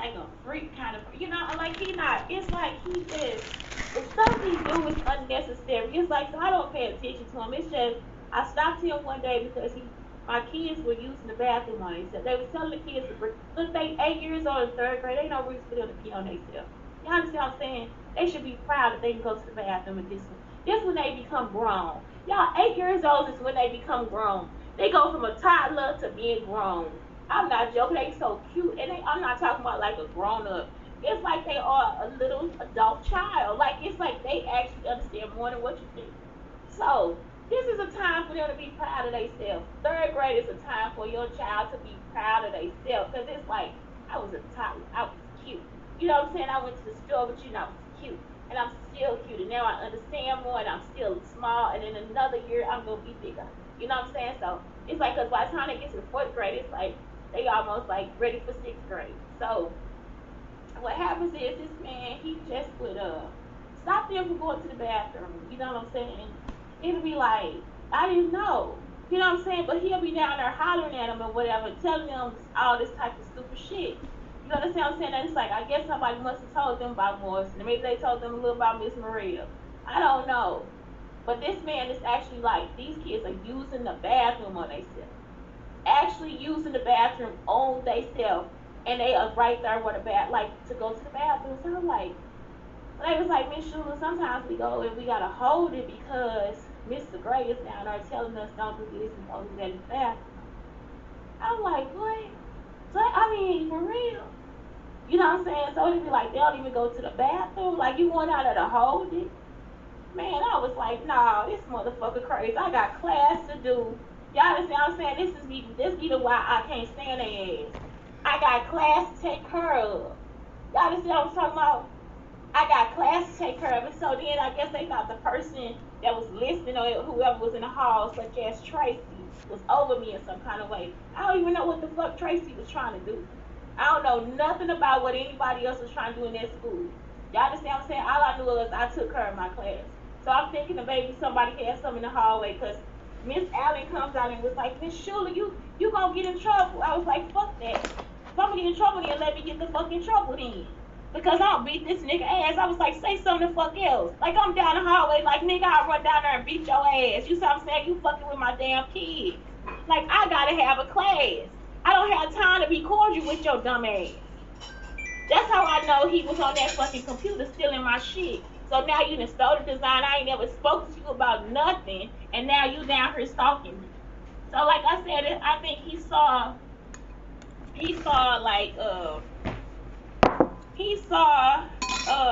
like a freak kind of, you know, like he not. It's like he just the stuff he do is unnecessary. It's like so I don't pay attention to him. It's just I stopped him one day because my kids were using the bathroom on themselves. They was telling the kids to look, they 8 years old in third grade. Ain't no reason for them to pee on themselves. You understand what I'm saying? They should be proud that they can go to the bathroom at this one. This when they become grown. Y'all, 8 years old is when they become grown. They go from a toddler to being grown. I'm not joking. They so cute, and I'm not talking about like a grown up. It's like they are a little adult child. Like it's like they actually understand more than what you think. So this is a time for them to be proud of themselves. Third grade is a time for your child to be proud of themselves because it's like I was a toddler. I was cute. You know what I'm saying? I went to the store, but you know I was cute, and I'm still cute. And now I understand more, and I'm still small. And in another year, I'm gonna be bigger. You know what I'm saying? So it's like, cause by the time they get to the fourth grade, it's like they almost like ready for sixth grade. So what happens is this man, he just would stop them from going to the bathroom. You know what I'm saying? It'll be like, I didn't know. You know what I'm saying? But he'll be down there hollering at them or whatever, telling them all this type of stupid shit. You understand what I'm saying? And it's like, I guess somebody must have told them about Morrison. Maybe they told them a little about Miss Maria. I don't know. But this man is actually like, these kids are using the bathroom on themselves. Actually using the bathroom on themselves. And they are right there with a like to go to the bathroom. So I'm like, they was like, Miss Schuler, sometimes we go and we gotta hold it because Mr. Gray is down there telling us don't do this and don't do that in the bathroom. I'm like, what? So I mean, for real. You know what I'm saying? So it'd be like they don't even go to the bathroom. Like you going out there to hold it. Man, I was like, nah, this motherfucker crazy. I got class to do. Y'all understand what I'm saying? This be the why I can't stand their ass. I got class to take care of. Y'all understand what I'm talking about? I got class to take care of it. So then I guess they thought the person that was listening or whoever was in the hall, such as Tracy, was over me in some kind of way. I don't even know what the fuck Tracy was trying to do. I don't know nothing about what anybody else was trying to do in that school. Y'all understand what I'm saying? All I knew was I took care of my class. So I'm thinking that maybe somebody had something in the hallway because Miss Allen comes out and was like, Miss Schuler, you gonna get in trouble. I was like, fuck that. If I'm gonna get in trouble, then let me get the fuck in trouble then. Because I'll beat this nigga ass. I was like, say something the fuck else. Like I'm down the hallway, like nigga, I'll run down there and beat your ass. You see what I'm saying? You fucking with my damn kids. Like I gotta have a class. I don't have time to be cordial with your dumb ass. That's how I know he was on that fucking computer stealing my shit. So now you done stole the design. I ain't never spoke to you about nothing. And now you down here stalking me. So like I said, I think he saw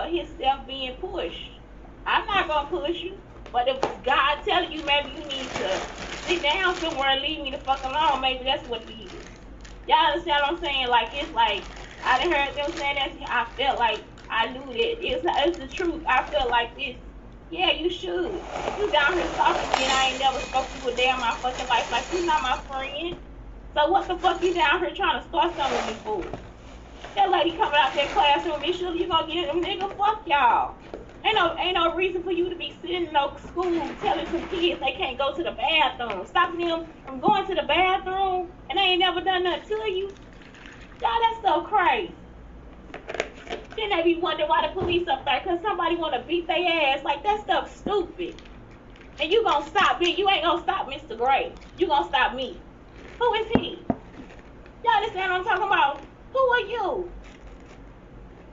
himself being pushed. I'm not gonna push you. But if God telling you maybe you need to sit down somewhere and leave me the fuck alone, maybe that's what it is. Y'all understand what I'm saying? Like it's like I done heard them saying that. I felt like I knew that it's the truth. I felt like this. Yeah, you should. You down here talking to me and I ain't never spoke to you a day in my fucking life. Like you not my friend. So what the fuck you down here trying to start something with me for? That lady coming out that classroom, Miss Schuler, you gonna get them nigga? Fuck y'all. Ain't no reason for you to be sitting in no school telling some kids they can't go to the bathroom, stopping them from going to the bathroom, and they ain't never done nothing to you. Y'all, that stuff crazy. Then they be wondering why the police up there, cause somebody wanna beat their ass. Like that stuff stupid. And you gonna stop me? You ain't gonna stop Mr. Gray. You gonna stop me? Who is he? Y'all understand what I'm talking about? Who are you?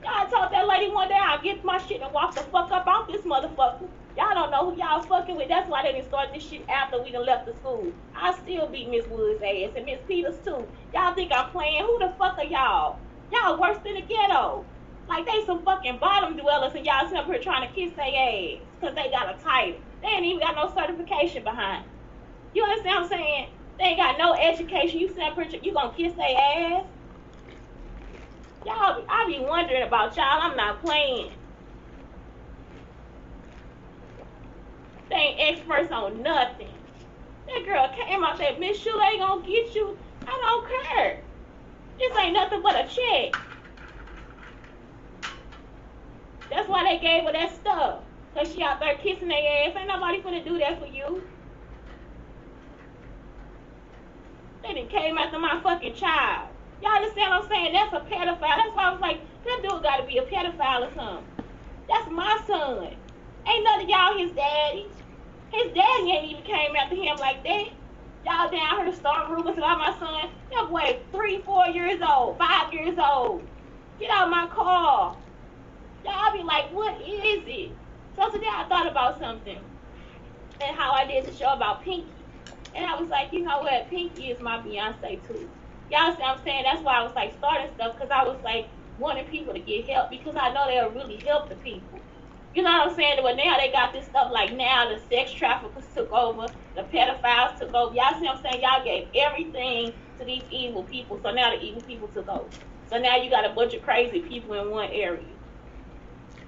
Y'all told that lady one day I'll get my shit and walk the fuck up off this motherfucker. Y'all don't know who y'all fucking with. That's why they didn't start this shit after we done left the school. I still beat Miss Wood's ass and Miss Peters too. Y'all think I'm playing? Who the fuck are y'all? Y'all worse than the ghetto. Like they some fucking bottom dwellers and y'all sitting up here trying to kiss their ass because they got a title. They ain't even got no certification behind. You understand what I'm saying? They ain't got no education. You sitting up here, you gonna kiss their ass? Y'all, I be wondering about y'all. I'm not playing. They ain't experts on nothing. That girl came out there, Miss Schuler ain't gonna get you. I don't care. This ain't nothing but a check. That's why they gave her that stuff. Cause she out there kissing their ass. Ain't nobody finna do that for you. They done came after my fucking child. Y'all understand what I'm saying? That's a pedophile. That's why I was like, that dude got to be a pedophile or something. That's my son. Ain't none of y'all his daddy. His daddy ain't even came after him like that. Y'all down here starting rumors about my son. That boy 3, 4 years old, 5 years old. Get out of my car. Y'all be like, what is it? So today I thought about something. And how I did the show about Pinky. And I was like, you know what? Pinky is my Beyonce too. Y'all see what I'm saying? That's why I was like starting stuff, because I was like wanting people to get help, because I know they'll really help the people. You know what I'm saying? But now they got this stuff like now the sex traffickers took over, the pedophiles took over. Y'all see what I'm saying? Y'all gave everything to these evil people, so now the evil people took over. So now you got a bunch of crazy people in one area.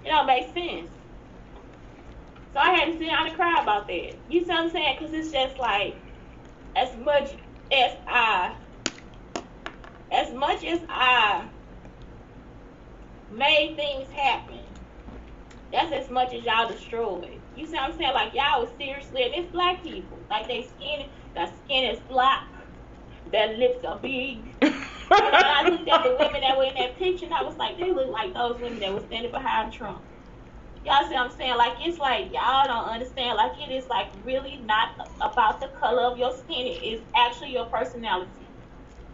It don't make sense. So I had to sit down and cry about that. You see what I'm saying? Because it's just like, as much as I made things happen, that's as much as y'all destroyed. You see what I'm saying? Like, y'all was seriously, and it's black people. Like, their skin is black, their lips are big. And I looked at the women that were in that picture, and I was like, they look like those women that were standing behind Trump. Y'all see what I'm saying? Like, it's like, y'all don't understand. Like, it is, like, really not about the color of your skin. It is actually your personality.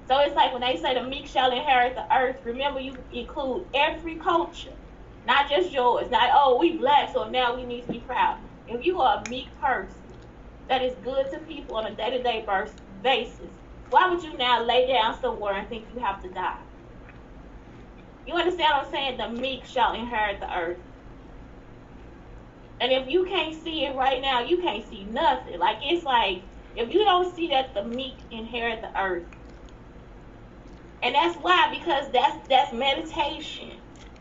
So it's like when they say the meek shall inherit the earth, remember you include every culture, not just yours. Not, oh, we black, so now we need to be proud. If you are a meek person that is good to people on a day-to-day basis, why would you now lay down somewhere and think you have to die? You understand what I'm saying? The meek shall inherit the earth. And if you can't see it right now, you can't see nothing. Like, it's like, if you don't see that the meek inherit the earth. And that's why, because that's meditation.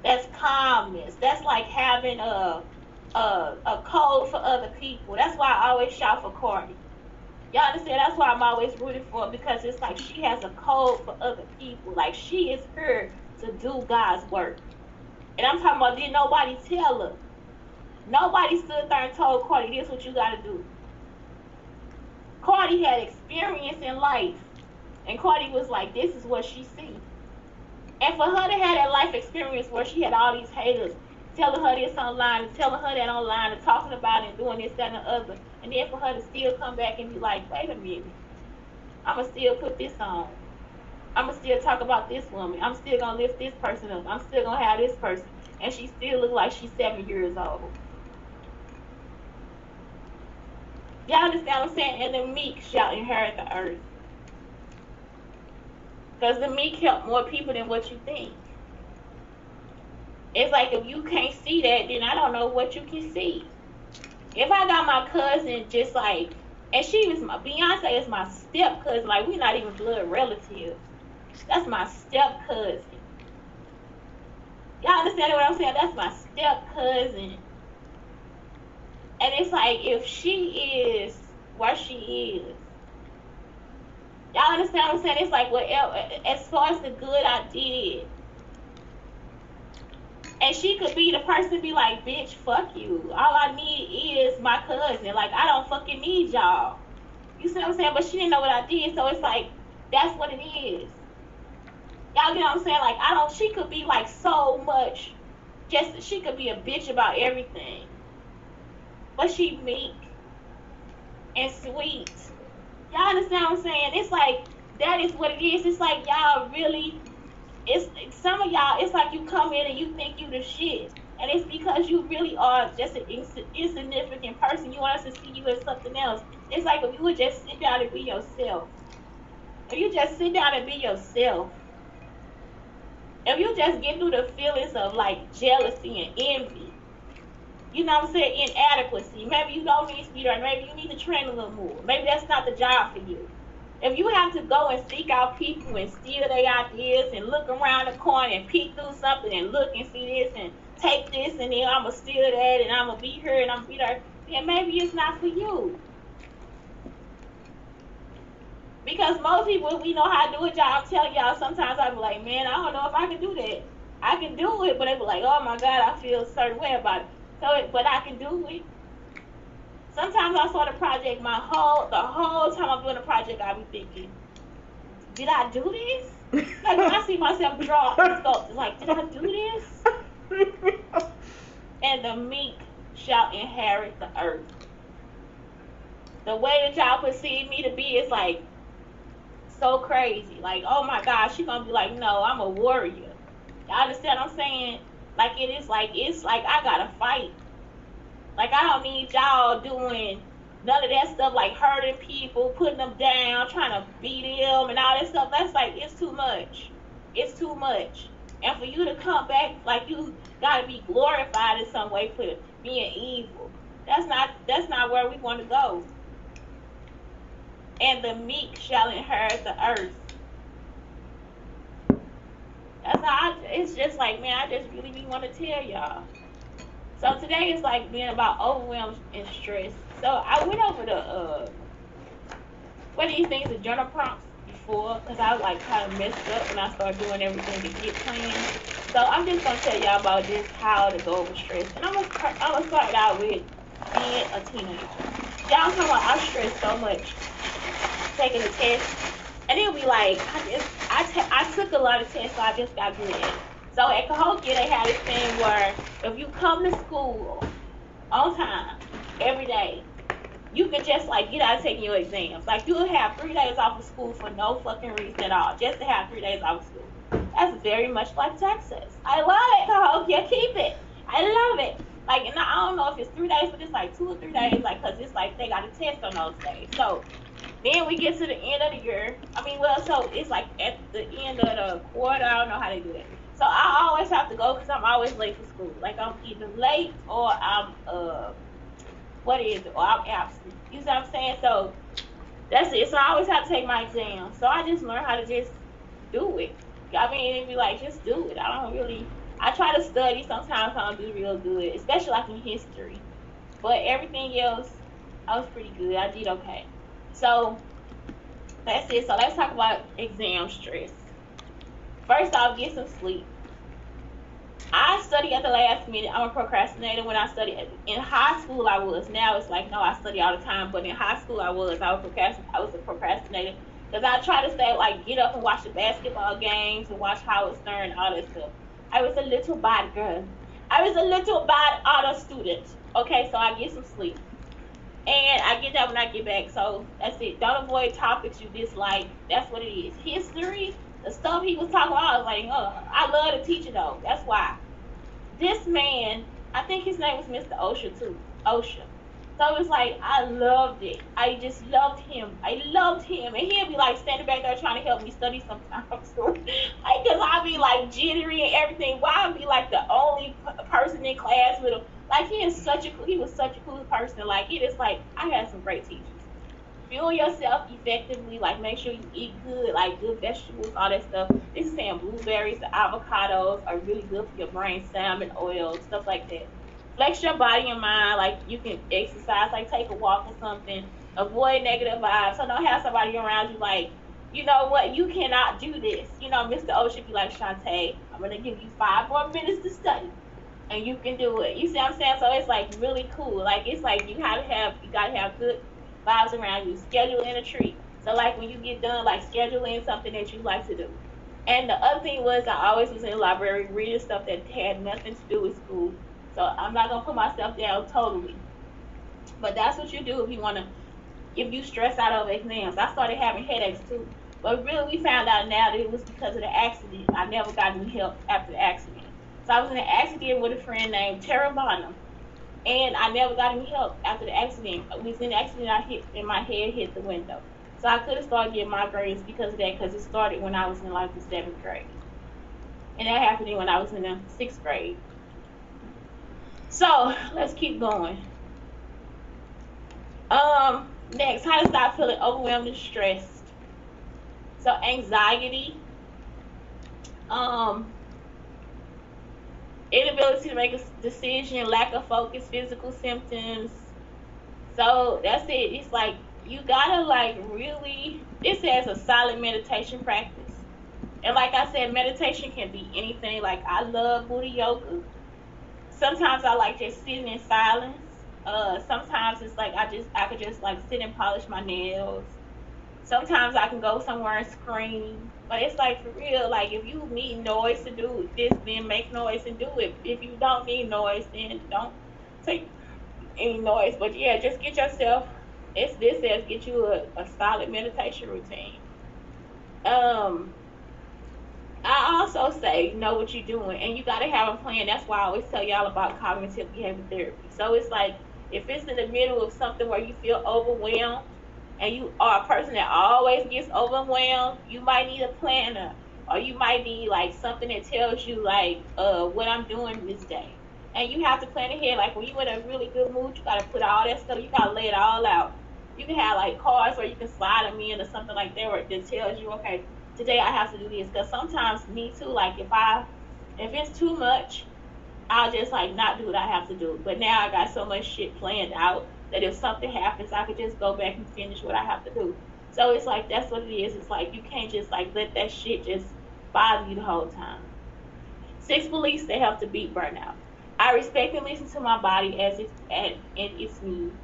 That's calmness. That's like having a code for other people. That's why I always shout for Cardi. Y'all understand? That's why I'm always rooting for her, because it's like she has a code for other people. Like, she is here to do God's work. And I'm talking about, did nobody tell her? Nobody stood there and told Cardi, this is what you got to do. Cardi had experience in life. And Cardi was like, this is what she sees. And for her to have that life experience where she had all these haters telling her this online and telling her that online and talking about it and doing this, that, and the other. And then for her to still come back and be like, wait a minute. I'm going to still put this on. I'm going to still talk about this woman. I'm still going to lift this person up. I'm still going to have this person. And she still look like she's 7 years old. Y'all understand what I'm saying? And the meek shall inherit the earth. Because the meek help more people than what you think. It's like, if you can't see that, then I don't know what you can see. If I got my cousin just like, and she was Beyonce is my step cousin, like, we're not even blood relatives. That's my step cousin. Y'all understand what I'm saying? That's my step cousin. And it's like, if she is where she is, y'all understand what I'm saying? It's like, whatever, as far as the good I did. And she could be the person to be like, bitch, fuck you. All I need is my cousin. Like, I don't fucking need y'all. You see what I'm saying? But she didn't know what I did, so it's like, that's what it is. Y'all get what I'm saying? Like, she could be like so much, she could be a bitch about everything. But she meek and sweet. Y'all understand what I'm saying? It's like, that is what it is. It's like, y'all really, some of y'all, it's like you come in and you think you the shit. And it's because you really are just an insignificant person. You want us to see you as something else. It's like, if you would just sit down and be yourself. If you just sit down and be yourself. If you just get through the feelings of like jealousy and envy. You know what I'm saying? Inadequacy. Maybe you don't need to be there. Maybe you need to train a little more. Maybe that's not the job for you. If you have to go and seek out people and steal their ideas and look around the corner and peek through something and look and see this and take this and then I'm going to steal that and I'm going to be here and I'm going to be there, then maybe it's not for you. Because most people, we know how to do a job. I'm telling y'all, sometimes I be like, man, I don't know if I can do that. I can do it, but they be like, oh my God, I feel a certain way about it. But I can do it. Sometimes I saw the project, the whole time I'm doing the project, I be thinking, did I do this? Like when I see myself draw and sculpt, it's like, did I do this? And the meek shall inherit the earth. The way that y'all perceive me to be is like so crazy. Like, oh my gosh, she gonna be like, no, I'm a warrior. Y'all understand what I'm saying? Like it's like I gotta fight. Like I don't need y'all doing none of that stuff, like hurting people, putting them down, trying to beat them and all that stuff. That's like, it's too much. It's too much. And for you to come back, like you gotta be glorified in some way for being evil. That's not where we want to go. And the meek shall inherit the earth. That's how it's just like, man, I just really want to tell y'all. So today is like being about overwhelmed and stress. So I went over the what these things, the journal prompts before, because I like kind of messed up when I started doing everything to get planned. So I'm just gonna tell y'all about just how to go over stress. And I'm gonna start out with being a teenager. Y'all talking about I stress so much taking a test, and it'll be like I took a lot of tests, so I just got good at it. So at Cahokia, they had this thing where if you come to school on time every day, you can just like get out of taking your exams. Like you'll have 3 days off of school for no fucking reason at all, just to have 3 days off of school. That's very much like Texas. I love it, Cahokia. Keep it. I love it. Like, and I don't know if it's 3 days, but it's like 2 or 3 days, like, cause it's like they got a test on those days. So then we get to the end of the year. I mean, well, so it's like at the end of the quarter. I don't know how they do it. So I always have to go because I'm always late for school. Like I'm either late or I'm or I'm absent. You see what I'm saying? So that's it. So I always have to take my exam. So I just learned how to just do it. I mean, it'd be like, just do it. I try to study. Sometimes I don't do real good, especially like in history. But everything else, I was pretty good. I did okay. So that's it. So let's talk about exam stress. First off, get some sleep. I study at the last minute. I'm a procrastinator. When I studied in high school, I was. Now it's like, no, I study all the time. But in high school, I was a procrastinator because I try to stay, like, get up and watch the basketball games and watch Howard Stern, all that stuff. I was a little bad girl. I was a little bad honor student. Okay, so I get some sleep. And I get that when I get back. So that's it. Don't avoid topics you dislike. That's what it is. History, the stuff he was talking about, I was like, I love the teacher though. That's why. This man, I think his name was Mr. OSHA too. OSHA. So it was like, I loved it. I just loved him. I loved him. And he'd be like standing back there trying to help me study sometimes. Like, because I'd be like jittery and everything. Why I'd be like the only person in class with him. Like, he was such a cool person. Like, it is like, I had some great teachers. Fuel yourself effectively. Like, make sure you eat good, like good vegetables, all that stuff. This is saying blueberries, the avocados are really good for your brain, salmon oil, stuff like that. Flex your body and mind. Like, you can exercise, like take a walk or something. Avoid negative vibes. So don't have somebody around you like, you know what, you cannot do this. You know, Mr. O should be like, Shantae, I'm going to give you 5 more minutes to study. And you can do it. You see what I'm saying? So it's like really cool. Like, it's like you gotta have good vibes around you. Schedule in a treat. So like when you get done, like schedule in something that you like to do. And the other thing was, I always was in the library reading stuff that had nothing to do with school. So I'm not gonna put myself down totally. But that's what you do if you stress out over exams. I started having headaches too. But really we found out now that it was because of the accident. I never got any help after the accident. So I was in an accident with a friend named Tara Bonham. And I never got any help after the accident. It was in the accident my head hit the window. So I could have started getting migraines because of that, because it started when I was in like the 7th grade. And that happened when I was in the 6th grade. So let's keep going. Next, how to stop feeling overwhelmed and stressed. So anxiety, inability to make a decision, lack of focus, physical symptoms. So that's it. It's like you gotta like really, it says a solid meditation practice. And like I said, meditation can be anything. Like I love Buddha yoga. Sometimes I like just sitting in silence. Sometimes it's like I could just like sit and polish my nails. Sometimes I can go somewhere and scream. But it's like for real, like if you need noise to do this, then make noise and do it. If you don't need noise, then don't take any noise. But yeah, just get yourself. This says get you a solid meditation routine. Um, I also say know what you're doing, and you got to have a plan. That's why I always tell y'all about cognitive behavior therapy. So it's like if it's in the middle of something where you feel overwhelmed, and you are a person that always gets overwhelmed, you might need a planner, or you might need like something that tells you like what I'm doing this day. And you have to plan ahead. Like when you're in a really good mood, you gotta put all that stuff. You gotta lay it all out. You can have like cards where you can slide them in or something like that, where it tells you, okay, today I have to do this. Because sometimes me too. Like if it's too much, I'll just like not do what I have to do. But now I got so much shit planned out that if something happens, I could just go back and finish what I have to do. So it's like that's what it is. It's like you can't just like let that shit just bother you the whole time. 6 beliefs that help to beat burnout. I respect and listen to my body as in its needs.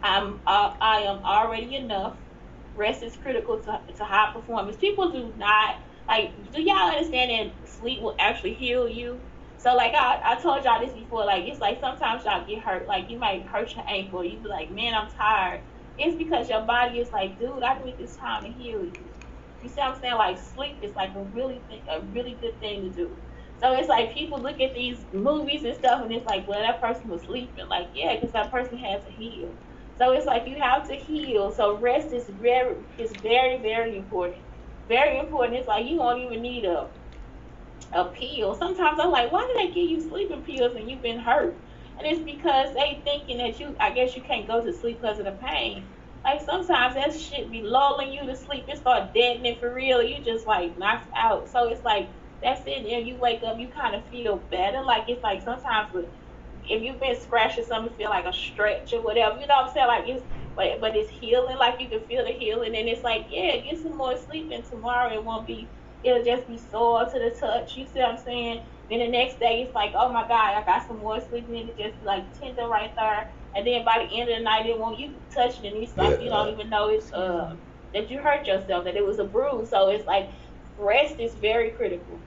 I am already enough. Rest is critical to high performance. People do not like. Do y'all understand that sleep will actually heal you? So like I told y'all this before. Like it's like sometimes y'all get hurt. Like you might hurt your ankle. You be like, man, I'm tired. It's because your body is like, dude, I need this time to heal you. You see what I'm saying? Like sleep is like a really good thing to do. So it's like people look at these movies and stuff, and it's like, well, that person was sleeping. Like, yeah, because that person had to heal. So it's like you have to heal. So rest is very, very important. Very important. It's like you won't even need a pill. Sometimes I'm like, why did they give you sleeping pills and you've been hurt? And it's because they thinking that I guess you can't go to sleep because of the pain. Like sometimes that shit be lulling you to sleep. It start deadening for real. You just like knocked out. So it's like that's it. And you wake up, you kind of feel better. Like it's like sometimes if you've been scratching something, feel like a stretch or whatever. You know what I'm saying? Like it's but it's healing. Like you can feel the healing, and it's like yeah, get some more sleep, and tomorrow it won't be. It'll just be sore to the touch. You see what I'm saying? Then the next day it's like, oh my God, I got some more sleep, and it just like tender right there. And then by the end of the night, it won't you touch it, and it's like you don't even know it's that you hurt yourself, that it was a bruise. So it's like rest is very critical.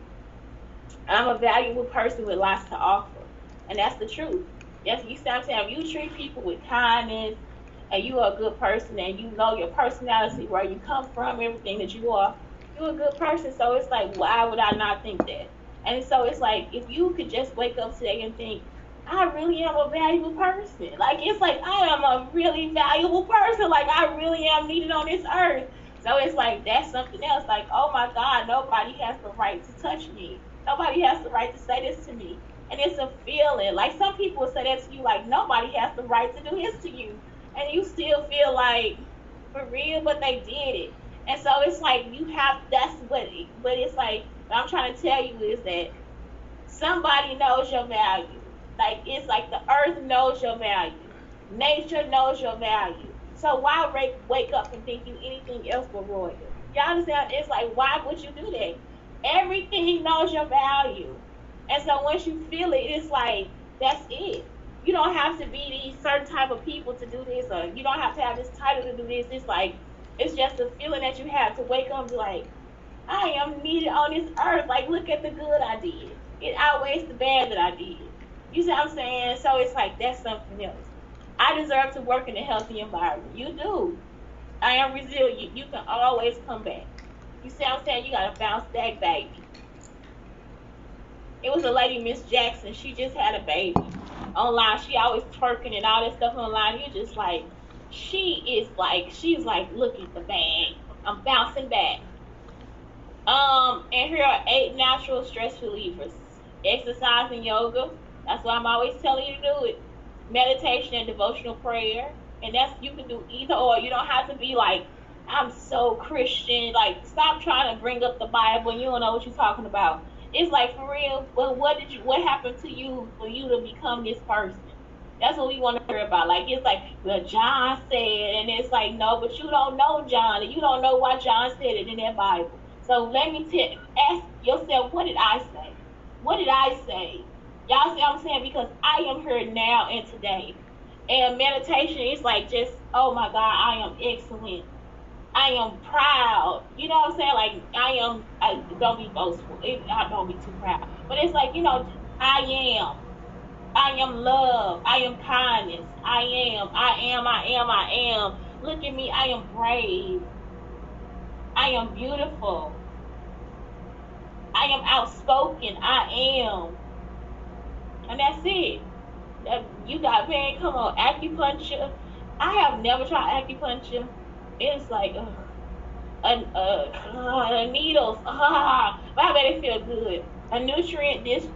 I'm a valuable person with lots to offer. And that's the truth. Yes, you sometimes you treat people with kindness and you are a good person and you know your personality, where you come from, everything that you are, you're a good person. So it's like, why would I not think that? And so it's like if you could just wake up today and think, I really am a valuable person. Like it's like I am a really valuable person. Like I really am needed on this earth. So it's like that's something else. Like, oh my God, nobody has the right to touch me. Nobody has the right to say this to me. And it's a feeling. Like some people say that to you, like nobody has the right to do this to you. And you still feel like for real, but they did it. And so it's like you have that's what but it's like what I'm trying to tell you is that somebody knows your value. Like it's like the earth knows your value. Nature knows your value. So why wake up and think you anything else but royal? Y'all understand? It's like why would you do that? Everything knows your value. And so once you feel it, it's like that's it. You don't have to be these certain type of people to do this, or you don't have to have this title to do this. It's like it's just a feeling that you have to wake up and be like, I am needed on this earth. Like look at the good I did. It outweighs the bad that I did. You see what I'm saying? So it's like that's something else. I deserve to work in a healthy environment. You do. I am resilient. You can always come back. You see what I'm saying? You gotta bounce back, baby. It was a lady, Miss Jackson. She just had a baby online. She always twerking and all that stuff online. You just like, she's like, look at the bag. I'm bouncing back. And here are 8 natural stress relievers. Exercise and yoga. That's why I'm always telling you to do it. Meditation and devotional prayer. And that's you can do either or. You don't have to be like, I'm so Christian. Like, stop trying to bring up the Bible and you don't know what you're talking about. It's like for real. Well, what happened to you for you to become this person? That's what we want to hear about. Like it's like, well, John said, and it's like, no, but you don't know John, and you don't know why John said it in that Bible. So let me ask yourself, what did I say? What did I say? Y'all see what I'm saying? Because I am here now and today. And meditation is like just, oh my God, I am excellent. I am proud. You know what I'm saying? Like I don't be boastful. I don't be too proud. But it's like, I am. I am love. I am kindness. I am. I am. I am. I am. Look at me. I am brave. I am beautiful. I am outspoken. I am. And that's it. You got, man, come on, acupuncture. I have never tried acupuncture. It's like, needles. But I bet it feel good. A nutrient dense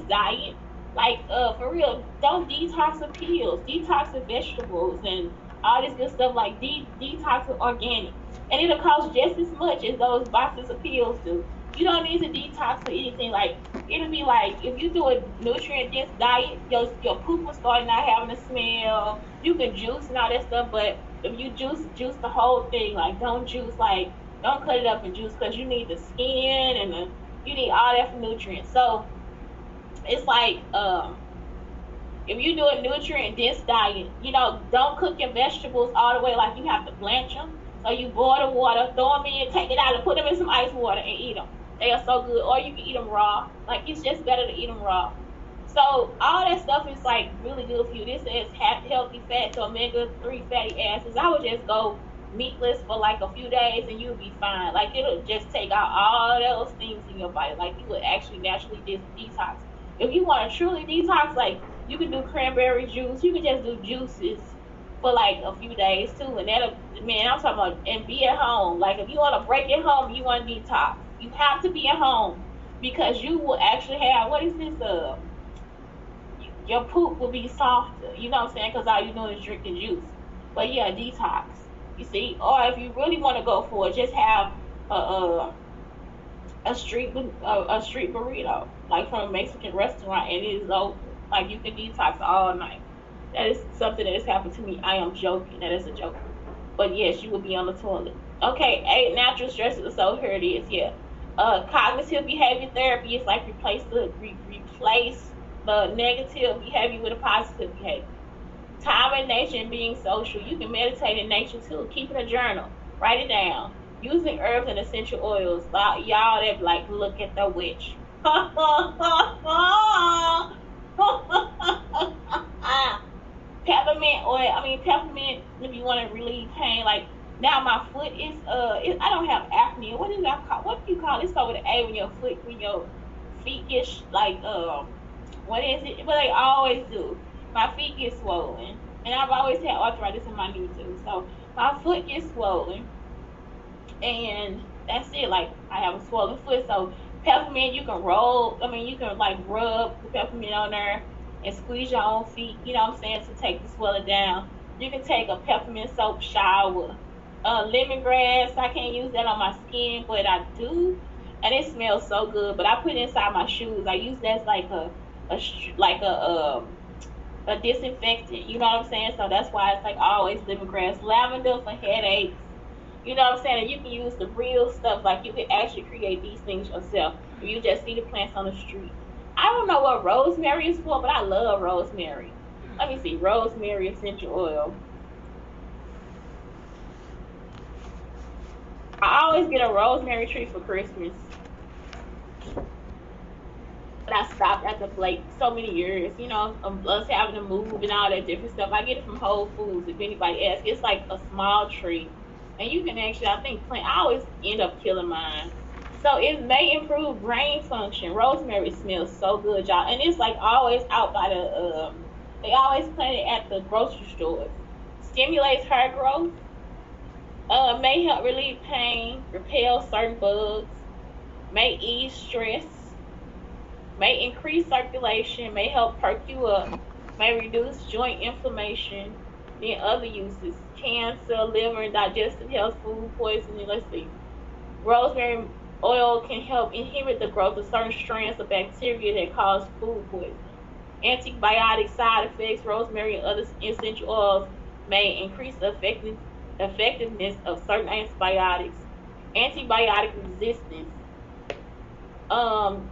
diet. Like, for real, don't detox the pills. Detox the vegetables and all this good stuff. Like, detox the organic. And it'll cost just as much as those boxes of pills do. You don't need to detox for anything. Like, it'll be like, if you do a nutrient dense diet, your poop will start not having a smell. You can juice and all that stuff, but if you juice the whole thing. Like, don't juice, like, don't cut it up and juice, because you need the skin and you need all that for nutrients. So it's like, if you do a nutrient dense diet, don't cook your vegetables all the way. Like, you have to blanch them. So you boil the water, throw them in, take it out, and put them in some ice water and eat them. They are so good. Or you can eat them raw. Like, it's just better to eat them raw. So all that stuff is like really good for you. This is healthy fats, omega-3 fatty acids. I would just go meatless for like a few days and you'll be fine. Like, it'll just take out all those things in your body. Like, you would actually naturally detox. If you want to truly detox, like, you can do cranberry juice. You can just do juices for like a few days too, and that'll, man, I'm talking about, and be at home. Like, if you want to break at home, you want to detox, you have to be at home, because you will actually have, what is this, your poop will be softer, you know what I'm saying, because all you're doing is drinking juice. But yeah, detox, you see. Or if you really want to go for it, just have a street burrito, like from a Mexican restaurant, and it is open. Like, you can detox all night. That is something that has happened to me. I am joking. That is a joke. But yes, you will be on the toilet. Okay, 8 natural stresses. So here it is. Yeah. Cognitive behavior therapy is like replace the negative behavior with a positive behavior. Time in nature and being social. You can meditate in nature too. Keeping a journal. Write it down. Using herbs and essential oils. Y'all that like, look at the witch. Peppermint oil. Peppermint, if you want to relieve pain. Like, now my foot is I don't have apnea. What do you call it? It's over the A when your feet get like what is it? But they always do. My feet get swollen, and I've always had arthritis in my knee too. So my foot gets swollen, and that's it. Like, I have a swollen foot. So peppermint, you can you can like rub the peppermint on there and squeeze your own feet, you know what I'm saying, to take the swelling down. You can take a peppermint soap shower. Lemongrass, I can't use that on my skin, but I do, and it smells so good. But I put it inside my shoes. I use that as like a disinfectant, you know what I'm saying? So that's why it's like always lemongrass. Lavender for headaches, you know what I'm saying? And you can use the real stuff. Like, you can actually create these things yourself. You just see the plants on the street. I don't know what rosemary is for, but I love rosemary. Let me see. Rosemary essential oil. I always get a rosemary tree for Christmas. But I stopped after like so many years, us having to move and all that different stuff. I get it from Whole Foods. If anybody asks, it's like a small tree, and you can actually, I think, plant. I always end up killing mine. So it may improve brain function. Rosemary smells so good, y'all, and it's like always out by the. They always plant it at the grocery stores. Stimulates hair growth. May help relieve pain, repel certain bugs, may ease stress, may increase circulation, may help perk you up, may reduce joint inflammation. Then other uses: cancer, liver and digestive health, food poisoning. Let's see. Rosemary oil can help inhibit the growth of certain strands of bacteria that cause food poisoning. Antibiotic side effects: rosemary and other essential oils may increase the effectiveness of certain antibiotics. Antibiotic resistance: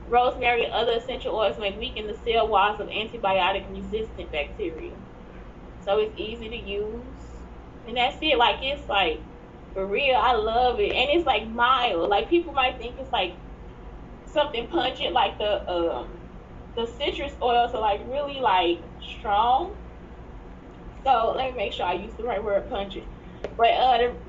rosemary and other essential oils may weaken the cell walls of antibiotic resistant bacteria. So it's easy to use. And that's it. Like, it's like, For real, I love it, and it's like mild. Like people might think it's like something pungent, like the citrus oils are like really like strong. So let me make sure I use the right word, pungent. But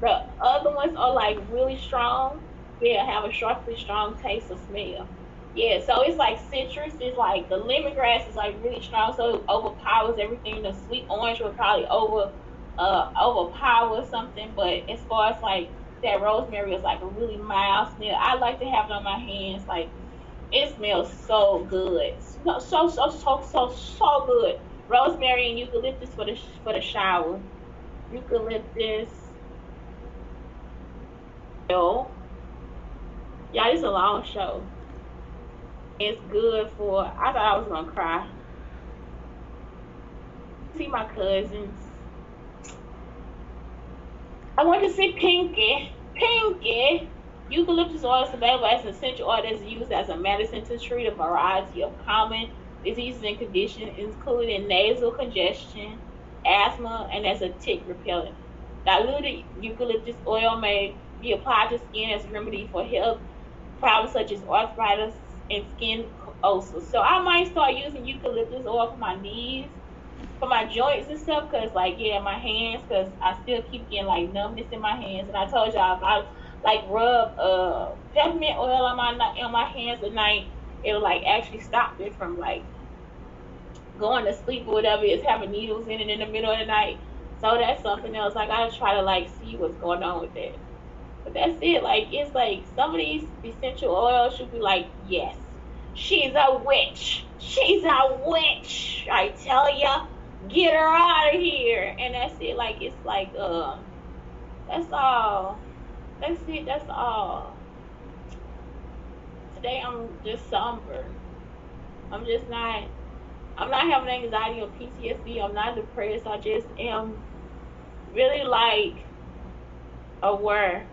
the other ones are like really strong. Yeah, have a sharply strong taste or smell. Yeah, so it's like citrus. It's like the lemongrass is like really strong, so it overpowers everything. The sweet orange will probably overpower something. But as far as like that rosemary is like a really mild smell. I like to have it on my hands. Like it smells so good. So good. Rosemary and eucalyptus for the shower. Eucalyptus oil. Yeah, it's a long show. It's good for. I thought I was gonna cry. See my cousins. I went to see Pinky. Pinky. Eucalyptus oil is available as an essential oil that is used as a medicine to treat a variety of common diseases and conditions, including nasal congestion, asthma, and as a tick repellent. Diluted eucalyptus oil may be applied to skin as a remedy for health problems such as arthritis and skin ulcers. So I might start using eucalyptus oil for my knees, for my joints and stuff, cause like yeah, my hands, cause I still keep getting like numbness in my hands. And I told y'all if I like rub peppermint oil on my hands at night, it'll like actually stop it from like going to sleep or whatever. It's having needles in it in the middle of the night. So that's something else. I gotta try to like see what's going on with that. But that's it. Like it's like some of these essential oils should be like, yes, she's a witch. She's a witch. I tell ya, get her out of here. And that's it. Like it's like that's all. That's it. That's all. Today I'm just somber. I'm just not. I'm not having anxiety or PTSD. I'm not depressed. I just am really like aware.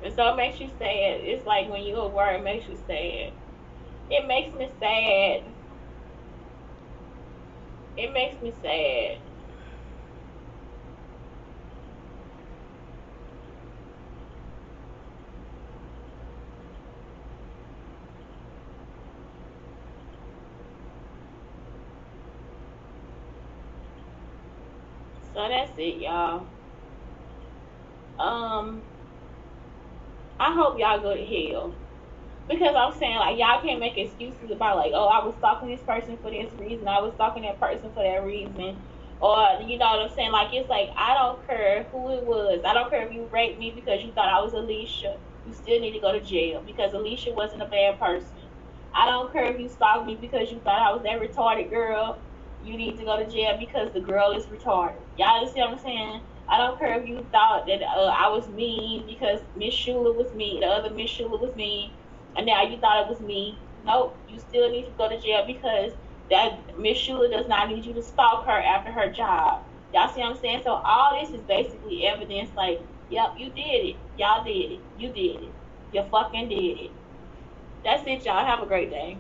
And so it makes you sad. It's like when you're aware, it makes you sad. It makes me sad. It makes me sad. So that's it, y'all. Um, I hope y'all go to hell. Because I'm saying like y'all can't make excuses about like, oh, I was stalking this person for this reason, I was stalking that person for that reason. Or you know what I'm saying? Like it's like I don't care who it was. I don't care if you raped me because you thought I was Alicia. You still need to go to jail because Alicia wasn't a bad person. I don't care if you stalked me because you thought I was that retarded girl. You need to go to jail because the girl is retarded. Y'all understand what I'm saying? I don't care if you thought that I was mean because Miss Schuler was mean, the other Miss Schuler was mean, and now you thought it was me. Nope, you still need to go to jail because that Miss Schuler does not need you to stalk her after her job. Y'all see what I'm saying? So all this is basically evidence like, yep, you did it. Y'all did it. You did it. You fucking did it. That's it, y'all. Have a great day.